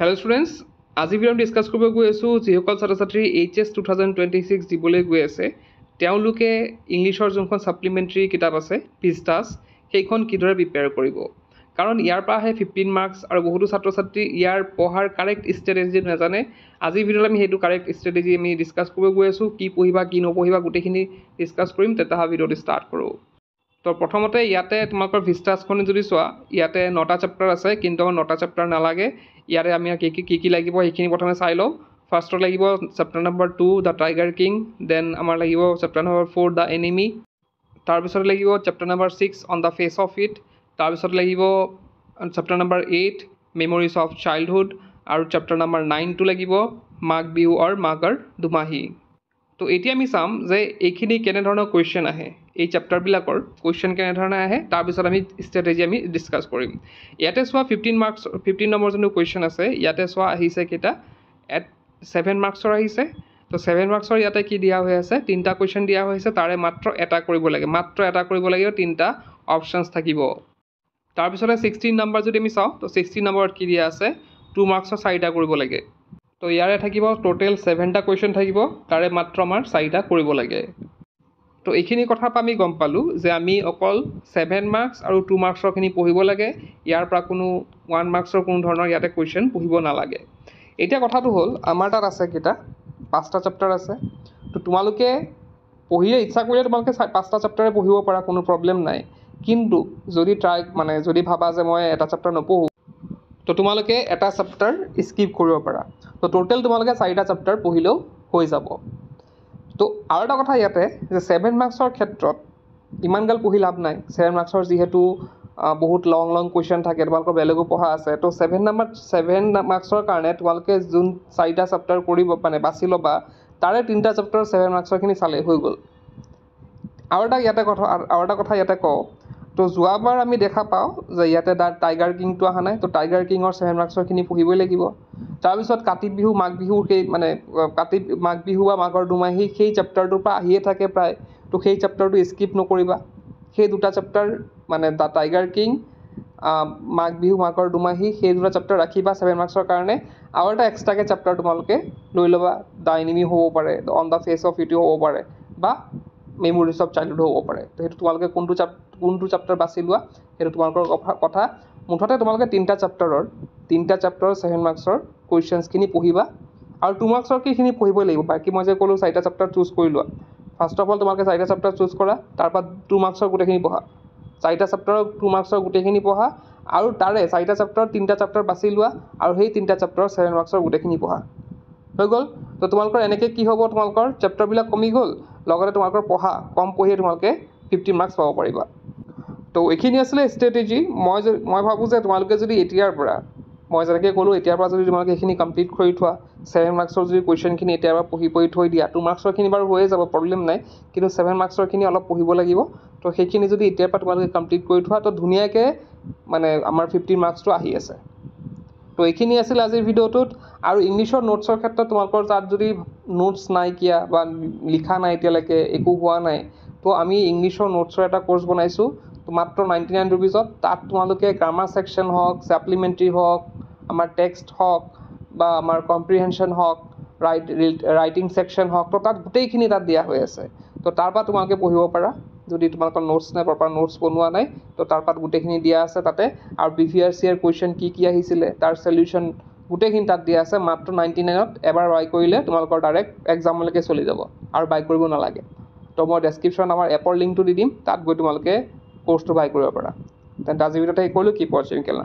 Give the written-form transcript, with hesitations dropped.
Hello students, আজি video' discuss কৰিব গৈ আছো যিসকল ছাত্ৰ-ছাত্ৰী HS 2026 দিবলৈ গৈ আছে তেওঁলোকে ইংলিছৰ যোনখন সাপ্লিমেন্টাৰী কিতাপ আছে ভিস্টাস সেইখন কিদৰে প্ৰিপেয়াৰ কৰিব কাৰণ ইয়াৰ পৰা আহে 15 মাৰ্কস আৰু বহুতো ছাত্ৰ-ছাত্ৰী ইয়াৰ পঢ়াৰ কাৰেক্ট ষ্ট্ৰেটেজি নাজানে আজি ভিডিঅ'ত আমি হেতু কাৰেক্ট ষ্ট্ৰেটেজি আমি ডিসকাস কৰিব গৈ আছো কি পঢ়িবা কি নপঢ়িবা গুটেখিনি ডিসকাস কৰিম তেতাহা ভিডিঅ'টো ষ্টাৰ্ট কৰো তো প্ৰথমতে ইয়াতে তোমাকৰ ভিস্টাসখন যদি চোৱা ইয়াতে 9টা চেপ্টাৰ আছে কিন্তু 9টা চেপ্টাৰ নালাগে ইয়াৰে আমি কি লাগিব এইখিনি প্ৰথমে চাই লও ফাৰ্ষ্টত লাগিব চেপ্টাৰ নম্বৰ 2 দা টাইগাৰ কিং দেন আমাৰ লাগিব চেপ্টাৰ নম্বৰ 4 দা এনিমি তাৰ পিছত লাগিব chapter number 6 on the face of it তাৰ পিছত লাগিব chapter number 8 memories of childhood আৰু চেপ্টাৰ নম্বৰ 9 টো লাগিব মাঘ বিহু অৰ মাঘৰ দুমাহী তো এতিয়া আমি চাম যে এইখিনি কেনে ধৰণৰ কোৱেশ্চন আহে এই চেপ্টাৰ বিলাকৰ কোৱেশ্চন কেনে ধৰণৰ আহে তাৰ পিছত আমি ষ্ট্ৰেটেজি আমি ডিসকাস কৰিম ইয়াতে সোৱা 15 নম্বৰ জনো কোৱেশ্চন আছে ইয়াতে সোৱা আহিছে কেটা এট 7 মাৰ্কছৰ আহিছে তো 7 মাৰ্কছৰ ইয়াতে কি দিয়া হৈ আছে তিনটা কোৱেশ্চন দিয়া হৈছে তাৰে মাত্ৰ এটা কৰিব লাগে তিনটা অপচনছ থাকিব তাৰ পিছতে 16 নম্বৰ যদি আমি চাও তো 16 নম্বৰত কি দিয়া আছে 2 মাৰ্কছৰ 4টা কৰিব লাগে তো ইয়াৰে থাকিব টোটাল 7টা কোৱেশ্চন থাকিব তাৰে মাত্ৰ আমাৰ 4টা কৰিব লাগে তো এইখিনি কথা আমি গম পালো যে আমি অকল 7 মাৰ্কস আৰু 2 মাৰ্কসৰ খিনি পঢ়িব লাগে ইয়াৰ পৰা কোনো 1 মাৰ্কসৰ কোনো ধৰণৰ ইয়াতে কোৱেশ্চন পঢ়িব নালাগে এতিয়া কথাটো হ'ল আমাৰ তাত আছে কিটা 5টা চেপ্টাৰ আছে তো তোমালোকে পঢ়িলে ইচ্ছা কৰিলে তোমালোকে 5টা চেপ্টাৰে পঢ়িব পাৰা কোনো প্ৰবলেম নাই কিন্তু যদি যদি ভাবা যে মই এটা চেপ্টাৰ নপঢ়ো তো তোমালোকে এটা চেপ্টাৰ স্কিপ কৰিব পাৰা তো টোটাল তোমালোকে 4টা চেপ্টাৰ পঢ়িলেও হৈ যাব তো আৰু এটা কথা ইয়াতে যে 7 মাৰ্কছৰ ক্ষেত্ৰত ইমান গাল পঢ়ি লাভ নাই 7 মাৰ্কছৰ যেহেতু বহুত লং কোৱেশ্চন থাকে তোমালোকৰ বেলেগো পঢ়া আছে তো 7 মাৰ্কছৰ কাৰণে তোমালোকে যোন 4টা চেপ্টাৰ কৰিব বাছি লবা তাৰে 3টা চেপ্টাৰ 7 মাৰ্কছৰ খিনি চালে হৈ গল আৰু এটা কথা ইয়াতে কও তো যোৱাবাৰ আমি দেখা পাও যে ইয়াতে টাইগাৰ কিংটো আহা নাই তো টাইগাৰ কিংৰ 7 মাৰ্কছৰ খিনি পঢ়িবই লাগিব তাৰ পিছত কাতি বিহু মাঘ বিহু সেই মাঘ বিহু বা মাঘৰ দুমাহী সেই চেপ্টাৰটোৰ পৰা আহিয়ে থাকে প্ৰায় তো সেই চেপ্টাৰটো স্কিপ নকৰিবা সেই দুটা চেপ্টাৰ দা টাইগাৰ কিং মাঘ বিহু মাঘৰ দুমাহী সেই দুটা চেপ্টাৰ ৰাখিবা 7 মাৰ্কছৰ কাৰণে আৰু এটা এক্সট্ৰাকে চেপ্টাৰ তোমালোকে লৈ লবা দা এনিমি হ'ব পাৰে on the face of it হ'ব পাৰে বা মেমৰিজ অফ চাইল্ডহুড হ'ব পাৰে তো হেতু তোমালোকে কোনটো চেপ্টাৰ বাছি লোৱা হেতু তোমালোকৰ কথা মুঠতে তোমালোকে 3টা চেপ্টাৰৰ 7 মাৰ্কছৰ কোৱেশ্চনছ খিনি পঢ়িবা আৰু 2 মাৰ্কছৰ কিখিনি পঢ়িবই লাগিব বাকি মই যে ক'লো 4টা চেপ্টাৰ চুজ কৰি লোৱা ফাৰ্স্ট অফ অল তোমালোকে 4টা চেপ্টাৰ চুজ কৰা তাৰ পৰা 2 মাৰ্কছৰ গুটেখিনি পঢ়া 4টা চেপ্টাৰৰ 2 মাৰ্কছৰ গুটেখিনি পঢ়া আৰু তাৰে 4টা চেপ্টাৰ 3টা চেপ্টাৰ বাছি লোৱা আৰু সেই 3টা চেপ্টাৰৰ 7 মাৰ্কছৰ গুটেখিনি পঢ়া হৈ গল তো তোমালোকৰ এনেকে কি হ'ব তোমালোকৰ চেপ্টাৰ বিলাক কমি গল লগতে তোমালোকৰ পঢ়া কম পঢ়িয়ে তোমালোকে 15 মাৰ্কছ পাব পাৰিবা তো এইখিনি আছিল ষ্ট্ৰেটেজি মই ভাবো যে তোমালোকে যদি এতিয়াৰ পৰা মই যেনেকৈ ক'লো এতিয়াৰ পৰা যদি তোমালোকে এইখিনি কমপ্লিট কৰি থোৱা 7 মাৰ্কছৰ যদি কোৱেশ্চনখিনি এতিয়াৰ পৰা পঢ়ি থৈ দিয়া 2 মাৰ্কছৰ খিনি বাৰু হৈয়ে যাব প্ৰবলেম নাই কিন্তু 7 মাৰ্কছৰ খিনি অলপ পঢ়িব লাগিব তো সেইখিনি যদি এতিয়াৰ পৰা তোমালোকে কমপ্লিট কৰি থোৱা তো ধুনীয়াকৈ আমাৰ 15 মাৰ্কছটো আহি আছে তো এইখিনি আছিল আজিৰ ভিডিঅ'টোত আৰু ইংলিছৰ নোটছৰ ক্ষেত্ৰত তোমালোকৰ তাত যদি নোটছ নাই কিয়া বা লিখা নাই এতিয়ালৈকে একো হোৱা নাই তো আমি ইংলিছৰ নোটছৰ এটা কোৰ্স বনাইছো তো মাত্ৰ 99 रुपीजত তাত তোমালোকে গ্ৰামাৰ সেকশন হওক সাপ্লিমেন্টাৰী হওক আমাৰ টেক্সট হওক বা আমাৰ কম্প্ৰিহেনশন হওক ৰাইটিং সেকশন হওক তো তাত গুটেইখিনি তাত দিয়া হৈ আছে তো তাৰ পৰা তোমালোকে পঢ়িব পাৰা যদি তোমালোকৰ নোটছ নাই প্ৰপাৰ নোটছ বনোৱা নাই তো তাৰ পৰা গুটেইখিনি দিয়া আছে তাতে আৰু প্ৰিভিয়াছ ইয়াৰ কোৱেশ্চন কি আহিছিলে তাৰ সলিউশন গুটেইখিনি তাত দিয়া আছে মাত্ৰ 99ত এবাৰ বাই কৰিলে তোমালোকৰ ডাইৰেক্ট এক্সামলৈকে চলি যাব আৰু বাই কৰিব নালাগে তো মই ডেসক্ৰিপচন আমাৰ এপৰ লিংকটো দি দিম তাত গৈ তোমালোকে কোৰ্সটো বাই কৰিব পাৰা তেন্তে আজি ভিডিঅ'তে এই কৰিলো কি পঢ়িম কেলা